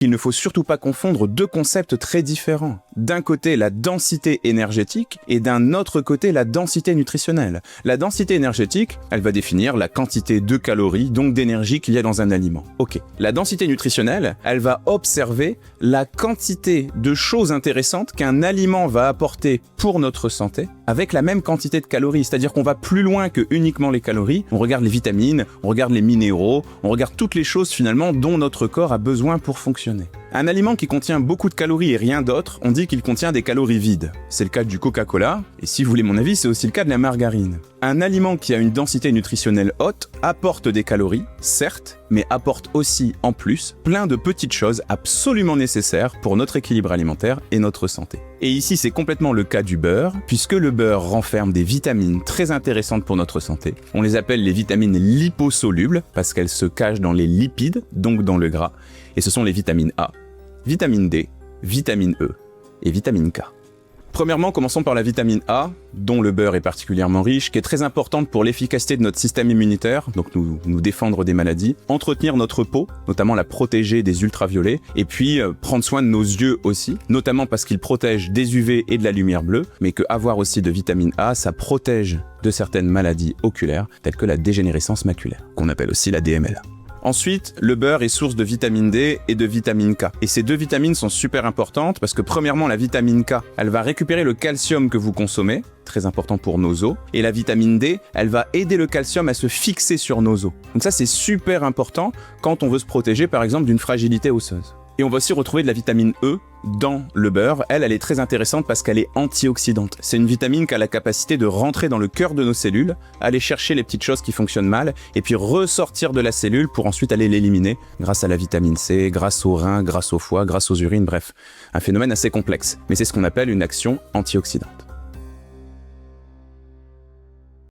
Il ne faut surtout pas confondre deux concepts très différents. D'un côté, la densité énergétique et d'un autre côté, la densité nutritionnelle. La densité énergétique, elle va définir la quantité de calories, donc d'énergie qu'il y a dans un aliment. Ok. La densité nutritionnelle, elle va observer la quantité de choses intéressantes qu'un aliment va apporter pour notre santé avec la même quantité de calories. C'est-à-dire qu'on va plus loin que uniquement les calories. On regarde les vitamines, on regarde les minéraux, on regarde toutes les choses finalement dont notre corps a besoin pour fonctionner. Un aliment qui contient beaucoup de calories et rien d'autre, on dit qu'il contient des calories vides. C'est le cas du Coca-Cola, et si vous voulez mon avis, c'est aussi le cas de la margarine. Un aliment qui a une densité nutritionnelle haute apporte des calories, certes, mais apporte aussi, en plus, plein de petites choses absolument nécessaires pour notre équilibre alimentaire et notre santé. Et ici, c'est complètement le cas du beurre, puisque le beurre renferme des vitamines très intéressantes pour notre santé. On les appelle les vitamines liposolubles, parce qu'elles se cachent dans les lipides, donc dans le gras, et ce sont les vitamines A, vitamine D, vitamine E et vitamine K. Premièrement, commençons par la vitamine A, dont le beurre est particulièrement riche, qui est très importante pour l'efficacité de notre système immunitaire, donc nous défendre des maladies, entretenir notre peau, notamment la protéger des ultraviolets, et puis prendre soin de nos yeux aussi, notamment parce qu'ils protègent des UV et de la lumière bleue, mais que avoir aussi de vitamine A, ça protège de certaines maladies oculaires, telles que la dégénérescence maculaire, qu'on appelle aussi la DMLA. Ensuite, le beurre est source de vitamine D et de vitamine K. Et ces deux vitamines sont super importantes parce que premièrement, la vitamine K, elle va récupérer le calcium que vous consommez, très important pour nos os. Et la vitamine D, elle va aider le calcium à se fixer sur nos os. Donc ça, c'est super important quand on veut se protéger, par exemple, d'une fragilité osseuse. Et on va aussi retrouver de la vitamine E dans le beurre. Elle est très intéressante parce qu'elle est antioxydante. C'est une vitamine qui a la capacité de rentrer dans le cœur de nos cellules, aller chercher les petites choses qui fonctionnent mal, et puis ressortir de la cellule pour ensuite aller l'éliminer grâce à la vitamine C, grâce aux reins, grâce au foie, grâce aux urines, bref. Un phénomène assez complexe. Mais c'est ce qu'on appelle une action antioxydante.